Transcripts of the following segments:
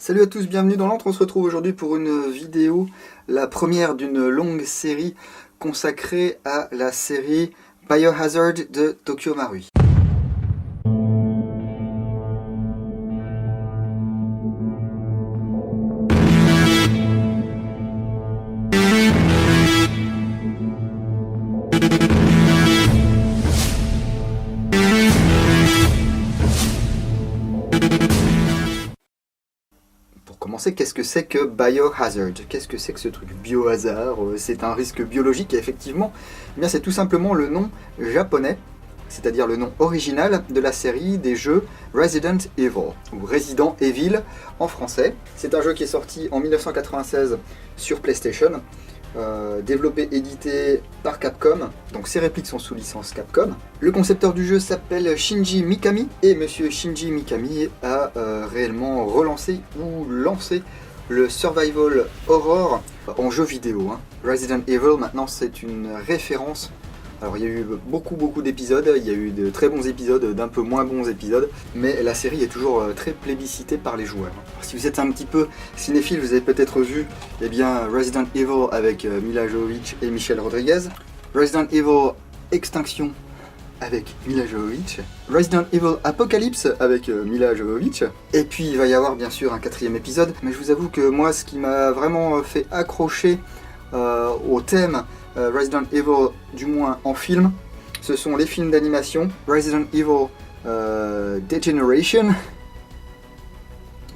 Salut à tous, bienvenue dans l'Antre. On se retrouve aujourd'hui pour une vidéo, la première d'une longue série consacrée à la série Biohazard de Tokyo Marui. Qu'est-ce que c'est que Biohazard? Qu'est-ce que c'est que ce truc biohazard? C'est un risque biologique et effectivement, eh bien c'est tout simplement le nom japonais, c'est-à-dire le nom original de la série des jeux Resident Evil, ou Resident Evil en français. C'est un jeu qui est sorti en 1996 sur PlayStation, développé, édité par Capcom, donc ces répliques sont sous licence Capcom. Le concepteur du jeu s'appelle Shinji Mikami, et monsieur Shinji Mikami a réellement relancé ou lancé le survival horror en jeu vidéo. Resident Evil maintenant c'est une référence. Alors il y a eu beaucoup d'épisodes, il y a eu de très bons épisodes, d'un peu moins bons épisodes, mais la série est toujours très plébiscitée par les joueurs. Alors, si vous êtes un petit peu cinéphile, vous avez peut-être vu Resident Evil avec Milla Jovovich et Michelle Rodriguez, Resident Evil Extinction avec Milla Jovovich, Resident Evil Apocalypse avec Milla Jovovich, et puis il va y avoir bien sûr un 4e épisode, mais je vous avoue que moi ce qui m'a vraiment fait accrocher au thème Resident Evil, du moins en film, ce sont les films d'animation Resident Evil Degeneration,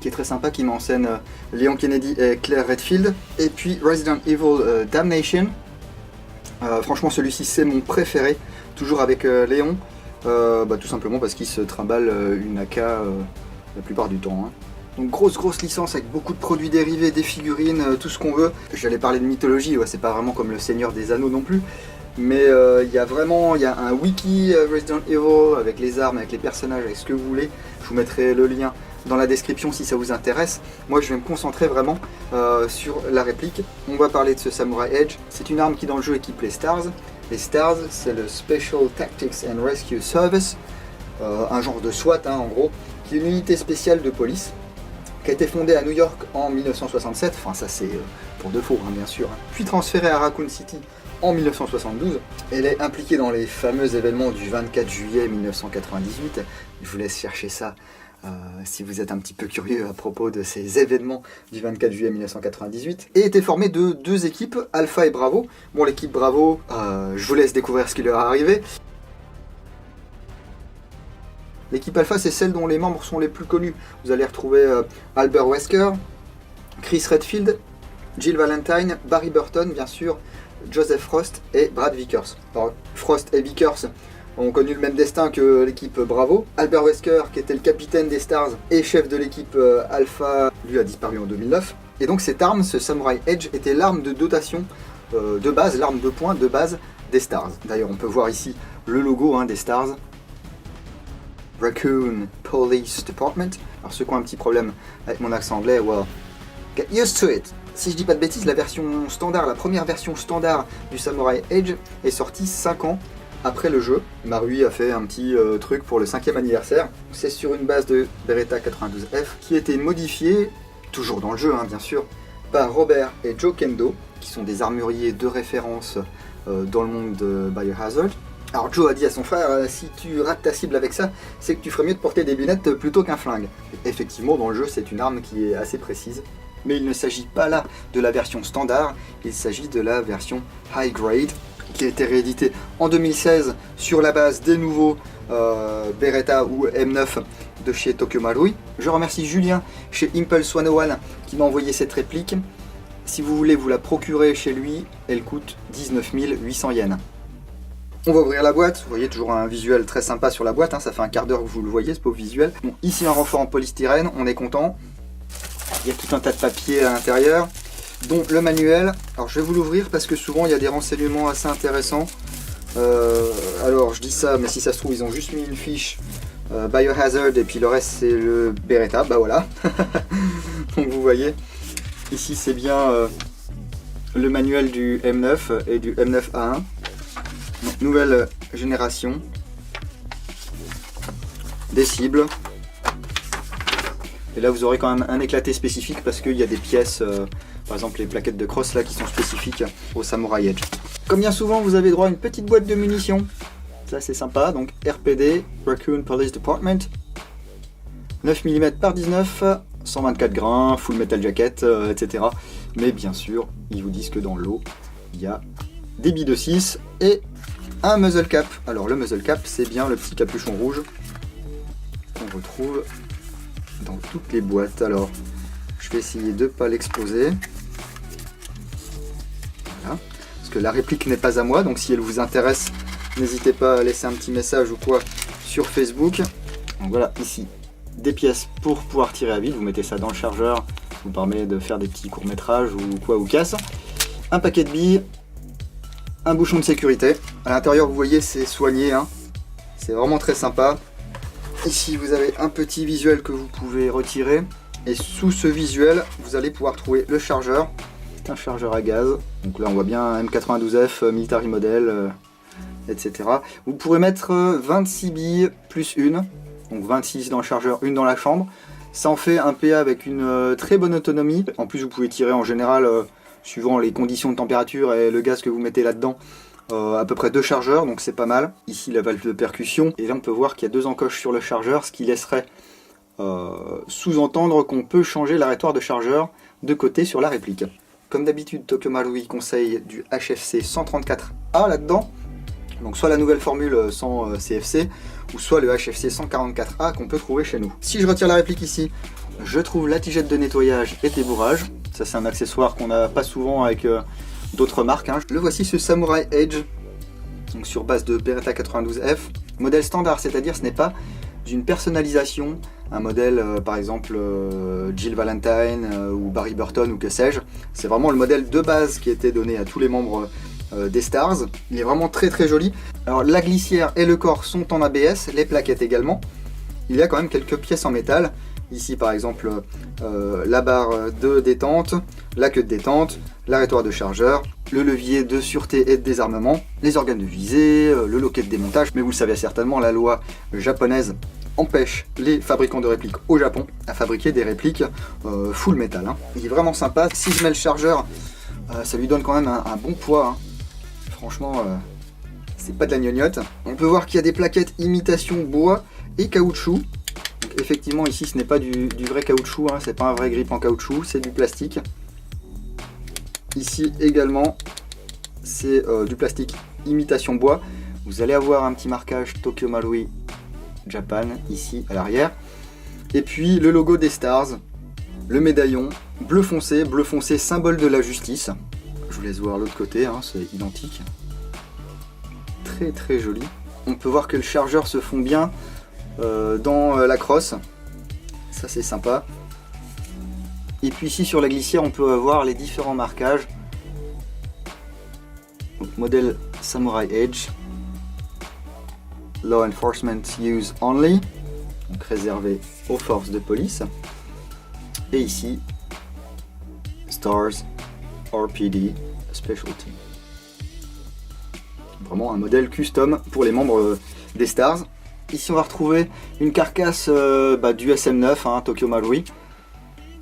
qui est très sympa, qui met en scène Leon Kennedy et Claire Redfield, et puis Resident Evil Damnation. Franchement celui-ci c'est mon préféré, toujours avec Léon, tout simplement parce qu'il se trimballe une AK la plupart du temps. Donc grosse licence avec beaucoup de produits dérivés, des figurines, tout ce qu'on veut. J'allais parler de mythologie, c'est pas vraiment comme le Seigneur des Anneaux non plus, mais il y a un wiki Resident Evil avec les armes, avec les personnages, avec ce que vous voulez. Je vous mettrai le lien dans la description si ça vous intéresse. Moi je vais me concentrer vraiment sur la réplique. On va parler de ce Samurai Edge. C'est une arme qui dans le jeu équipe les STARS. Les STARS c'est le Special Tactics and Rescue Service, un genre de SWAT en gros, qui est une unité spéciale de police, qui a été fondée à New York en 1967, enfin ça c'est pour de faux bien sûr, puis transférée à Raccoon City en 1972. Elle est impliquée dans les fameux événements du 24 juillet 1998, je vous laisse chercher ça si vous êtes un petit peu curieux à propos de ces événements du 24 juillet 1998, et était formée de 2 équipes, Alpha et Bravo. Bon, l'équipe Bravo, je vous laisse découvrir ce qui leur est arrivé. L'équipe Alpha, c'est celle dont les membres sont les plus connus. Vous allez retrouver Albert Wesker, Chris Redfield, Jill Valentine, Barry Burton, bien sûr, Joseph Frost et Brad Vickers. Alors, Frost et Vickers ont connu le même destin que l'équipe Bravo. Albert Wesker, qui était le capitaine des Stars et chef de l'équipe Alpha, lui a disparu en 2009. Et donc cette arme, ce Samurai Edge, était l'arme de dotation de base, l'arme de poing de base des Stars. D'ailleurs, on peut voir ici le logo des Stars. Raccoon Police Department. Alors ceux qui ont un petit problème avec mon accent anglais, well, get used to it. Si je dis pas de bêtises, la version standard, la première version standard du Samurai Edge est sortie 5 ans après le jeu. Marui a fait un petit truc pour le 5e anniversaire. C'est sur une base de Beretta 92F qui a été modifiée, toujours dans le jeu bien sûr, par Robert et Joe Kendo, qui sont des armuriers de référence dans le monde de Biohazard. Alors Joe a dit à son frère, si tu rates ta cible avec ça, c'est que tu ferais mieux de porter des lunettes plutôt qu'un flingue. Effectivement, dans le jeu, c'est une arme qui est assez précise. Mais il ne s'agit pas là de la version standard, il s'agit de la version High Grade, qui a été rééditée en 2016 sur la base des nouveaux Beretta ou M9 de chez Tokyo Marui. Je remercie Julien chez Impulse 101 qui m'a envoyé cette réplique. Si vous voulez vous la procurer chez lui, elle coûte 19 800 yens. On va ouvrir la boîte, vous voyez toujours un visuel très sympa sur la boîte, ça fait un quart d'heure que vous le voyez ce beau visuel. Bon, ici un renfort en polystyrène, on est content. Il y a tout un tas de papiers à l'intérieur, dont le manuel. Alors je vais vous l'ouvrir parce que souvent il y a des renseignements assez intéressants. Alors je dis ça, mais si ça se trouve ils ont juste mis une fiche Biohazard et puis le reste c'est le Beretta, voilà. Donc vous voyez, ici c'est bien le manuel du M9 et du M9A1. Donc, nouvelle génération, des cibles, Et là vous aurez quand même un éclaté spécifique parce qu'il y a des pièces, par exemple les plaquettes de crosse là qui sont spécifiques au Samurai Edge. Comme bien souvent vous avez droit à une petite boîte de munitions. Ça c'est sympa, donc RPD, Raccoon Police Department. 9 mm par 19, 124 grains, full metal jacket, etc. Mais bien sûr, ils vous disent que dans l'eau, il y a des billes de 6 et un muzzle cap. Alors le muzzle cap, c'est bien le petit capuchon rouge qu'on retrouve dans toutes les boîtes. Alors, je vais essayer de ne pas l'exploser. Voilà. Parce que la réplique n'est pas à moi, donc si elle vous intéresse, n'hésitez pas à laisser un petit message ou quoi sur Facebook. Donc voilà, ici, des pièces pour pouvoir tirer à vide. Vous mettez ça dans le chargeur, ça vous permet de faire des petits courts-métrages ou quoi ou casse. Un paquet de billes, un bouchon de sécurité. À l'intérieur, vous voyez, c'est soigné, hein. C'est vraiment très sympa. Ici, vous avez un petit visuel que vous pouvez retirer. Et sous ce visuel, vous allez pouvoir trouver le chargeur. C'est un chargeur à gaz. Donc là, on voit bien un M92F, Military Model, etc. Vous pourrez mettre 26 billes plus une. Donc 26 dans le chargeur, une dans la chambre. Ça en fait un PA avec une très bonne autonomie. En plus, vous pouvez tirer en général, suivant les conditions de température et le gaz que vous mettez là-dedans, à peu près 2 chargeurs, donc c'est pas mal. Ici, la valve de percussion. Et là, on peut voir qu'il y a 2 encoches sur le chargeur, ce qui laisserait sous-entendre qu'on peut changer l'arrêtoire de chargeur de côté sur la réplique. Comme d'habitude, Tokyo Marui conseille du HFC 134A là-dedans. Donc soit la nouvelle formule sans CFC, ou soit le HFC 144A qu'on peut trouver chez nous. Si je retire la réplique ici, je trouve la tigette de nettoyage et débourrage. Ça c'est un accessoire qu'on n'a pas souvent avec d'autres marques, hein. Le voici, ce Samurai Edge, donc sur base de Beretta 92F. Modèle standard, c'est-à-dire ce n'est pas d'une personnalisation, un modèle par exemple Jill Valentine ou Barry Burton ou que sais-je. C'est vraiment le modèle de base qui était donné à tous les membres des Stars. Il est vraiment très très joli. Alors la glissière et le corps sont en ABS, les plaquettes également. Il y a quand même quelques pièces en métal. Ici par exemple la barre de détente, la queue de détente, l'arrêtoire de chargeur, le levier de sûreté et de désarmement, les organes de visée, le loquet de démontage. Mais vous le savez certainement, la loi japonaise empêche les fabricants de répliques au Japon à fabriquer des répliques full métal, hein. Il est vraiment sympa. Si je mets le chargeur, ça lui donne quand même un bon poids, hein. Franchement, c'est pas de la gnognotte. On peut voir qu'il y a des plaquettes imitation bois et caoutchouc. Donc, effectivement, ici, ce n'est pas du vrai caoutchouc, hein, c'est pas un vrai grip en caoutchouc, c'est du plastique. Ici également, c'est du plastique imitation bois. Vous allez avoir un petit marquage Tokyo Marui Japan ici à l'arrière. Et puis le logo des Stars, le médaillon, bleu foncé symbole de la justice. Je vous laisse voir l'autre côté, hein, c'est identique. Très très joli. On peut voir que le chargeur se fond bien dans la crosse. Ça c'est sympa. Et puis ici sur la glissière, on peut voir les différents marquages. Donc, modèle Samurai Edge. Law Enforcement Use Only. Donc réservé aux forces de police. Et ici, Stars RPD Specialty. Vraiment un modèle custom pour les membres des Stars. Ici on va retrouver une carcasse du SM9, hein, Tokyo Marui.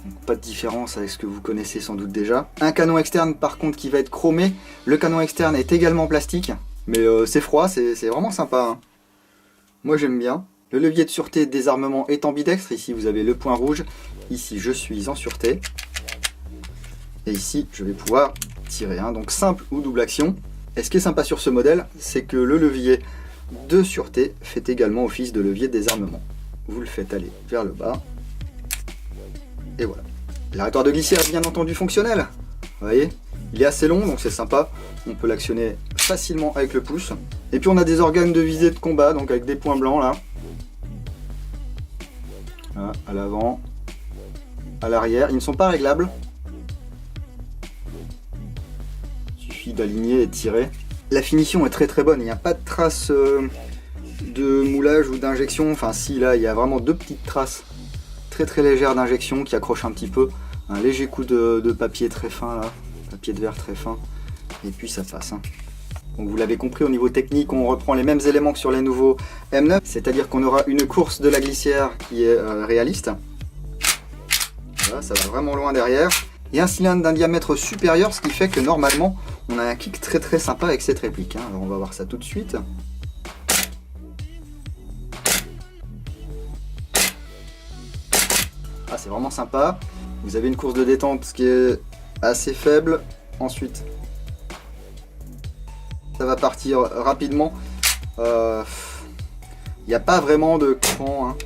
Donc, pas de différence avec ce que vous connaissez sans doute déjà. Un canon externe par contre qui va être chromé. Le canon externe est également plastique. Mais c'est froid, c'est vraiment sympa, hein. Moi j'aime bien. Le levier de sûreté et de désarmement est ambidextre. Ici vous avez le point rouge. Ici je suis en sûreté. Et ici je vais pouvoir tirer, hein. Donc simple ou double action. Et ce qui est sympa sur ce modèle, c'est que le levier de sûreté fait également office de levier de désarmement. Vous le faites aller vers le bas. Et voilà. L'arrêtoire de glissière est bien entendu fonctionnel. Vous voyez, il est assez long donc c'est sympa. On peut l'actionner facilement avec le pouce. Et puis on a des organes de visée de combat, donc avec des points blancs là. Voilà, à l'avant, à l'arrière. Ils ne sont pas réglables. Il suffit d'aligner et de tirer. La finition est très très bonne. Il n'y a pas de traces de moulage ou d'injection. Enfin si, là il y a vraiment 2 petites traces très très légères d'injection qui accrochent un petit peu. Un léger coup de papier très fin là. Papier de verre très fin. Et puis ça passe, hein. Donc vous l'avez compris, au niveau technique, on reprend les mêmes éléments que sur les nouveaux M9, c'est-à-dire qu'on aura une course de la glissière qui est réaliste. Voilà, ça va vraiment loin derrière. Il y a un cylindre d'un diamètre supérieur, ce qui fait que normalement, on a un kick très très sympa avec cette réplique. Hein. Alors on va voir ça tout de suite. Ah, c'est vraiment sympa. Vous avez une course de détente qui est assez faible. Ensuite, ça va partir rapidement. Il n'y a pas vraiment de cran. Hein.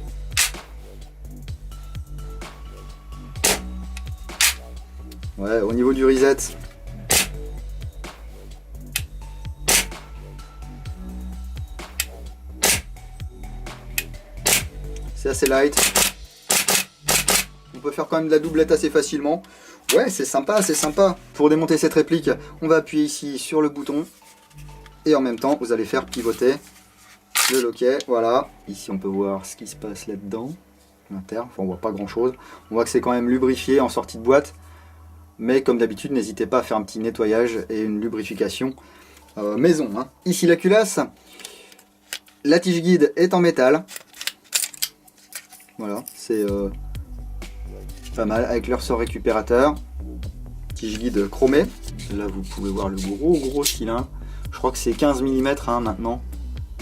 Ouais, au niveau du reset, c'est assez light. On peut faire quand même de la doublette assez facilement. Ouais, c'est sympa, c'est sympa. Pour démonter cette réplique, on va appuyer ici sur le bouton. Et en même temps, vous allez faire pivoter le loquet. Voilà. Ici, on peut voir ce qui se passe là-dedans. L'interne, enfin, on voit pas grand-chose. On voit que c'est quand même lubrifié en sortie de boîte. Mais comme d'habitude, n'hésitez pas à faire un petit nettoyage et une lubrification maison. Hein. Ici, la culasse. La tige guide est en métal. Voilà, c'est pas mal avec le ressort récupérateur. Tige guide chromée. Là, vous pouvez voir le gros cylindre. Je crois que c'est 15 mm hein, maintenant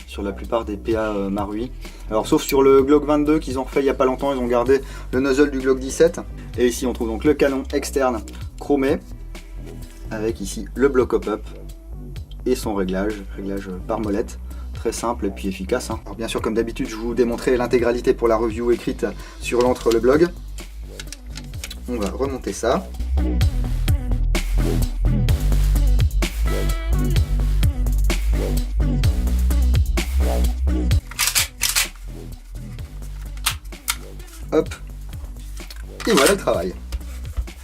sur la plupart des PA Marui. Alors sauf sur le Glock 22 qu'ils ont refait il n'y a pas longtemps, ils ont gardé le nozzle du Glock 17. Et ici on trouve donc le canon externe chromé avec ici le bloc hop-up et son réglage par molette. Très simple et puis efficace. Hein. Alors bien sûr comme d'habitude je vous démontrerai l'intégralité pour la review écrite sur l'entre le blog. On va remonter ça. Hop. Et voilà le travail.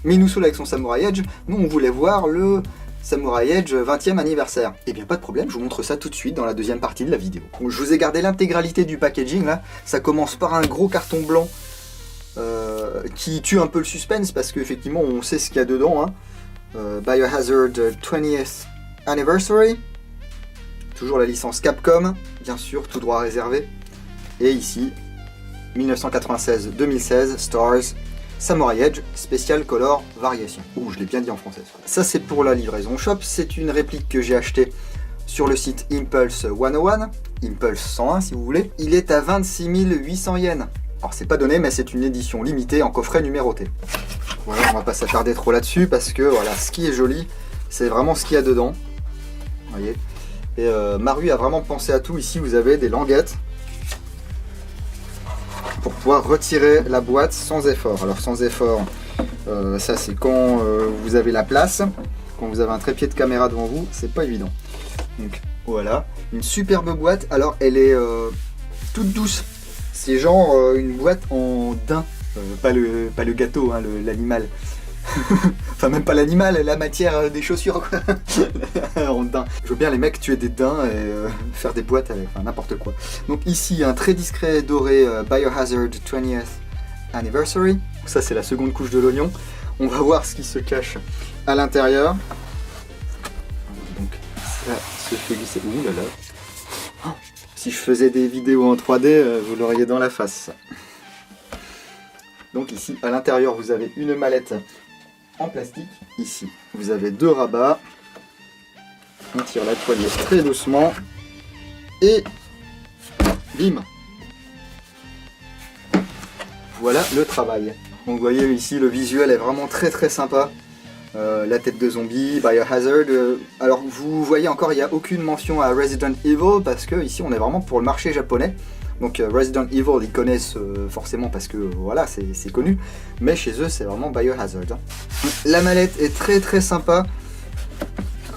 Mais nous saoule avec son Samurai Edge, nous on voulait voir le Samurai Edge 20e anniversaire. Et bien pas de problème, je vous montre ça tout de suite dans la deuxième partie de la vidéo. Donc, je vous ai gardé l'intégralité du packaging là. Ça commence par un gros carton blanc qui tue un peu le suspense parce qu'effectivement on sait ce qu'il y a dedans. Hein. Biohazard 20th Anniversary. Toujours la licence Capcom, bien sûr, tout droit réservé. Et ici, 1996-2016 Stars Samurai Edge Special Color Variation. Ouh, je l'ai bien dit en français. Ça c'est pour la livraison shop, c'est une réplique que j'ai achetée sur le site Impulse 101, Impulse 101 si vous voulez. Il est à 26 800 yens. Alors c'est pas donné mais c'est une édition limitée en coffret numéroté. Voilà, on va pas s'attarder trop là-dessus parce que voilà, ce qui est joli, c'est vraiment ce qu'il y a dedans. Vous voyez. Et Marui a vraiment pensé à tout. Ici vous avez des languettes pour pouvoir retirer la boîte sans effort. Alors sans effort, ça c'est quand vous avez la place, quand vous avez un trépied de caméra devant vous, c'est pas évident. Donc voilà, une superbe boîte. Alors elle est toute douce. C'est genre une boîte en daim, pas le gâteau, hein, l'animal. Enfin même pas l'animal, la matière des chaussures quoi. En daim. Je veux bien les mecs tuer des daims et faire des boîtes avec, enfin n'importe quoi. Donc ici un très discret doré Biohazard 20th Anniversary. Ça c'est la seconde couche de l'oignon. On va voir ce qui se cache à l'intérieur. Donc ça se fait glisser. Ouh là là. Oh, si je faisais des vidéos en 3D, vous l'auriez dans la face. Donc ici à l'intérieur vous avez une mallette en plastique. Ici vous avez deux rabats. On tire la poignée très doucement et bim. Voilà le travail. Donc vous voyez ici le visuel est vraiment très sympa. La tête de zombie, Biohazard. Alors vous voyez encore il n'y a aucune mention à Resident Evil parce que ici on est vraiment pour le marché japonais. Donc Resident Evil ils connaissent forcément parce que voilà c'est connu. Mais chez eux c'est vraiment Biohazard. Hein. La mallette est très sympa.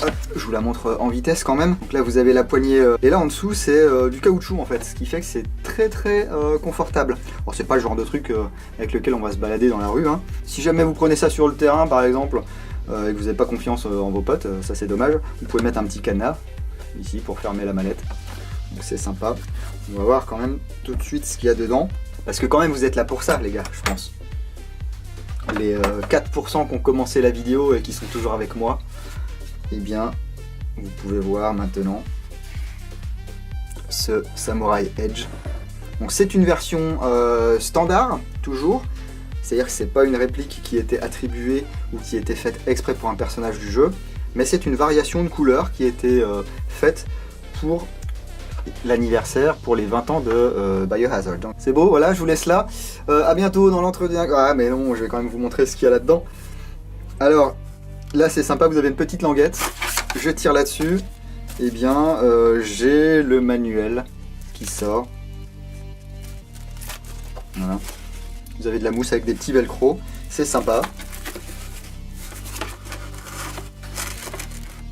Hop, je vous la montre en vitesse quand même. Donc là vous avez la poignée et là en dessous c'est du caoutchouc en fait, ce qui fait que c'est très confortable. Alors c'est pas le genre de truc avec lequel on va se balader dans la rue. Hein. Si jamais vous prenez ça sur le terrain par exemple et que vous n'avez pas confiance en vos potes, ça c'est dommage. Vous pouvez mettre un petit cadenas ici pour fermer la mallette. Donc c'est sympa. On va voir quand même tout de suite ce qu'il y a dedans. Parce que quand même vous êtes là pour ça les gars, je pense. Les 4% qui ont commencé la vidéo et qui sont toujours avec moi. Et bien, vous pouvez voir maintenant ce Samurai Edge. Donc c'est une version standard, toujours, c'est-à-dire que c'est pas une réplique qui était attribuée ou qui était faite exprès pour un personnage du jeu, mais c'est une variation de couleur qui était faite pour l'anniversaire, pour les 20 ans de Biohazard. C'est beau, voilà, je vous laisse là. À bientôt dans l'entretien. Ah mais non, je vais quand même vous montrer ce qu'il y a là-dedans. Alors, là c'est sympa, vous avez une petite languette. Je tire là-dessus. Et bien, j'ai le manuel qui sort. Voilà. Vous avez de la mousse avec des petits velcro. C'est sympa.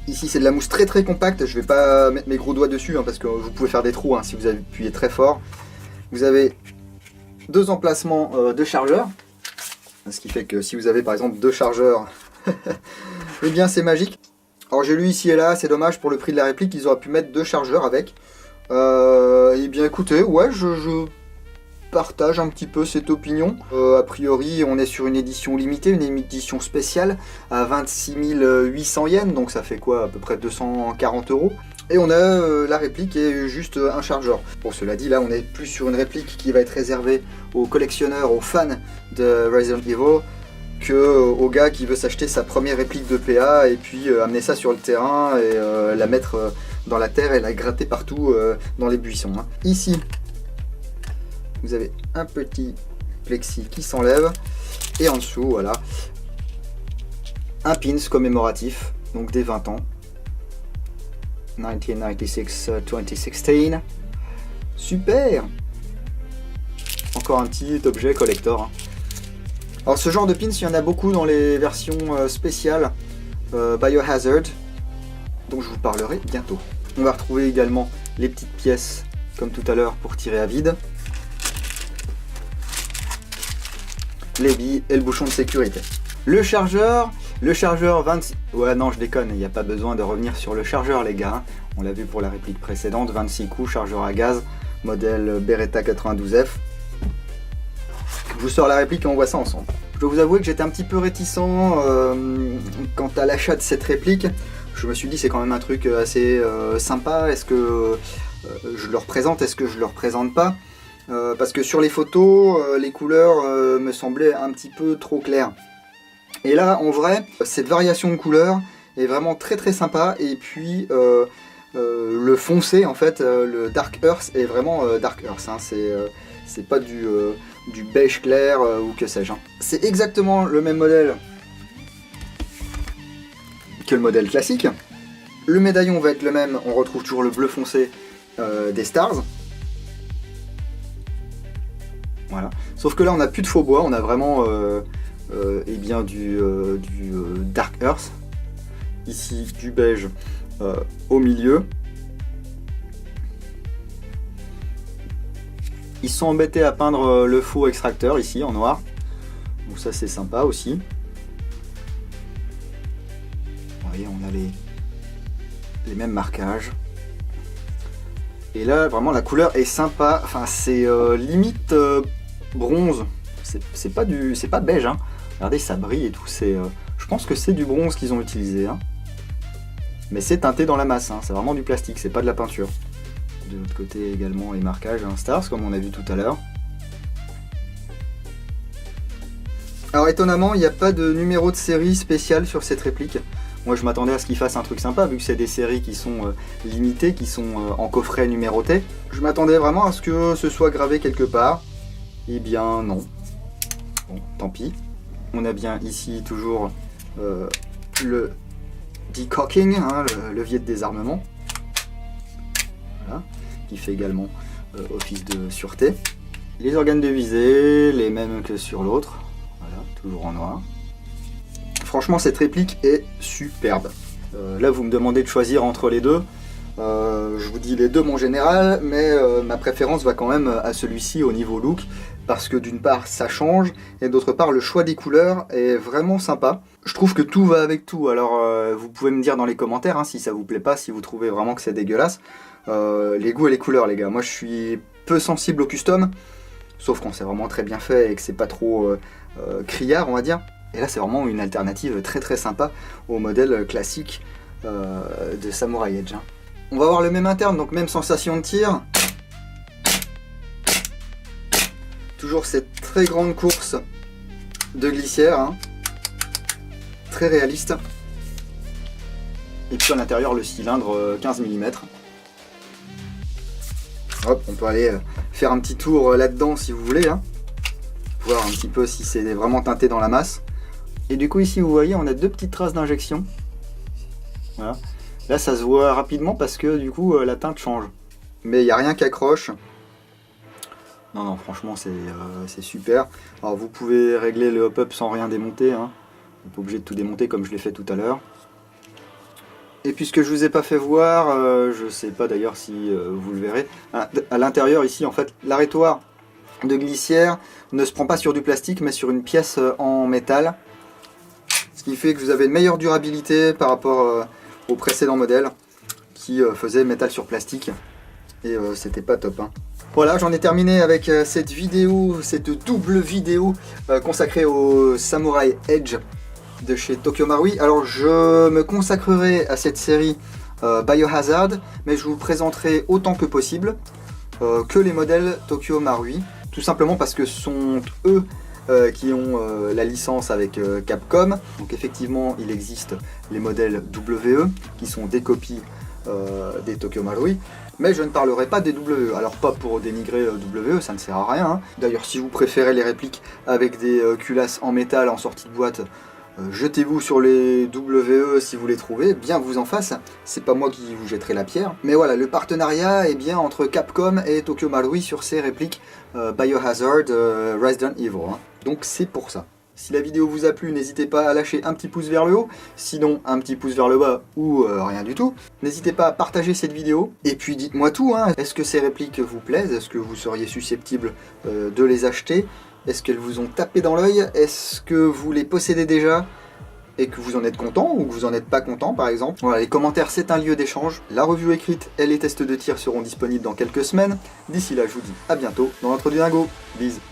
Ici c'est de la mousse très très compacte, je vais pas mettre mes gros doigts dessus parce que vous pouvez faire des trous si vous appuyez très fort. Vous avez deux emplacements de chargeurs, ce qui fait que si vous avez par exemple deux chargeurs, eh bien c'est magique. Alors j'ai lu ici et là, c'est dommage pour le prix de la réplique, ils auraient pu mettre deux chargeurs avec. Eh bien écoutez, ouais je partage un petit peu cette opinion. A priori, on est sur une édition limitée, une édition spéciale à 26 800 yens, donc ça fait quoi, à peu près 240 €. Et on a la réplique et juste un chargeur. Bon, cela dit, là, on est plus sur une réplique qui va être réservée aux collectionneurs, aux fans de Resident Evil, que au gars qui veut s'acheter sa première réplique de PA et puis amener ça sur le terrain et la mettre dans la terre et la gratter partout dans les buissons. Ici, vous avez un petit plexi qui s'enlève et en dessous, voilà, un pins commémoratif, donc des 20 ans. 1996-2016. Super! Encore un petit objet collector. Alors ce genre de pins, il y en a beaucoup dans les versions spéciales Biohazard, dont je vous parlerai bientôt. On va retrouver également les petites pièces, comme tout à l'heure, pour tirer à vide. Les billes et le bouchon de sécurité. Le chargeur 26... Ouais non je déconne, il n'y a pas besoin de revenir sur le chargeur les gars. On l'a vu pour la réplique précédente, 26 coups, chargeur à gaz, modèle Beretta 92F. Je vous sors la réplique et on voit ça ensemble. Je dois vous avouer que j'étais un petit peu réticent quant à l'achat de cette réplique. Je me suis dit c'est quand même un truc assez sympa, est-ce que je le représente, est-ce que je le représente pas? Parce que sur les photos, les couleurs me semblaient un petit peu trop claires. Et là, en vrai, cette variation de couleurs est vraiment très très sympa. Et puis, le foncé, en fait, le Dark Earth est vraiment Dark Earth. C'est pas du beige clair ou que sais-je. C'est exactement le même modèle que le modèle classique. Le médaillon va être le même, on retrouve toujours le bleu foncé des Stars. Voilà. Sauf que là on n'a plus de faux bois, on a vraiment eh bien, du Dark Earth. Ici du beige au milieu. Ils sont embêtés à peindre le faux extracteur ici en noir. Donc ça c'est sympa aussi. Vous voyez, on a les mêmes marquages. Et là vraiment la couleur est sympa. Enfin c'est limite bronze. C'est pas beige. Hein. Regardez, ça brille et tout. Je pense que c'est du bronze qu'ils ont utilisé. Hein. Mais c'est teinté dans la masse. Hein. C'est vraiment du plastique. C'est pas de la peinture. De l'autre côté également les marquages Stars comme on a vu tout à l'heure. Alors étonnamment il n'y a pas de numéro de série spécial sur cette réplique. Moi je m'attendais à ce qu'ils fassent un truc sympa vu que c'est des séries qui sont limitées, qui sont en coffret numéroté. Je m'attendais vraiment à ce que ce soit gravé quelque part. Eh bien non. Bon, tant pis. On a bien ici toujours le decocking, hein, le levier de désarmement. Voilà. Qui fait également office de sûreté. Les organes de visée, les mêmes que sur l'autre. Voilà, toujours en noir. Franchement, cette réplique est superbe. Là, vous me demandez de choisir entre les deux. Je vous dis les deux mon général, mais ma préférence va quand même à celui-ci au niveau look, parce que d'une part ça change, et d'autre part le choix des couleurs est vraiment sympa. Je trouve que tout va avec tout, alors vous pouvez me dire dans les commentaires hein, si ça vous plaît pas, si vous trouvez vraiment que c'est dégueulasse. Les goûts et les couleurs les gars, moi je suis peu sensible au custom, sauf quand c'est vraiment très bien fait et que c'est pas trop criard on va dire. Et là c'est vraiment une alternative très très sympa au modèle classique de Samurai Edge. Hein. On va avoir le même interne, donc même sensation de tir. Toujours cette très grande course de glissière, hein. Très réaliste. Et puis à l'intérieur le cylindre 15 mm. Hop, on peut aller faire un petit tour là-dedans si vous voulez, hein. Voir un petit peu si c'est vraiment teinté dans la masse. Et du coup ici vous voyez on a 2 petites traces d'injection. Voilà. Là ça se voit rapidement parce que du coup la teinte change. Mais il n'y a rien qui accroche. Non, non, franchement c'est super. Alors vous pouvez régler le hop-up sans rien démonter, hein. Vous n'êtes pas obligé de tout démonter comme je l'ai fait tout à l'heure. Et puis ce que je vous ai pas fait voir, je sais pas d'ailleurs si vous le verrez, à l'intérieur ici en fait l'arrêtoir de glissière ne se prend pas sur du plastique mais sur une pièce en métal. Ce qui fait que vous avez une meilleure durabilité par rapport au précédent modèle qui faisait métal sur plastique. Et c'était pas top, hein. Voilà, j'en ai terminé avec cette vidéo, cette double vidéo consacrée au Samurai Edge de chez Tokyo Marui. Alors je me consacrerai à cette série Biohazard, mais je vous présenterai autant que possible que les modèles Tokyo Marui, tout simplement parce que ce sont eux qui ont la licence avec Capcom. Donc effectivement il existe les modèles WE qui sont des copies des Tokyo Marui, mais je ne parlerai pas des WE. Alors pas pour dénigrer WE, ça ne sert à rien, hein. D'ailleurs si vous préférez les répliques avec des culasses en métal en sortie de boîte, jetez-vous sur les WE si vous les trouvez, bien que vous en fasse, c'est pas moi qui vous jetterai la pierre. Mais voilà, le partenariat est bien entre Capcom et Tokyo Marui sur ces répliques Biohazard Resident Evil, hein. Donc c'est pour ça. Si la vidéo vous a plu, n'hésitez pas à lâcher un petit pouce vers le haut, sinon un petit pouce vers le bas ou rien du tout. N'hésitez pas à partager cette vidéo, et puis dites-moi tout, hein. Est-ce que ces répliques vous plaisent? Est-ce que vous seriez susceptible de les acheter? Est-ce qu'elles vous ont tapé dans l'œil? Est-ce que vous les possédez déjà et que vous en êtes content ou que vous en êtes pas content par exemple? Voilà, les commentaires c'est un lieu d'échange. La review écrite et les tests de tir seront disponibles dans quelques semaines. D'ici là je vous dis à bientôt dans l'Intre du Dingo. Bisous.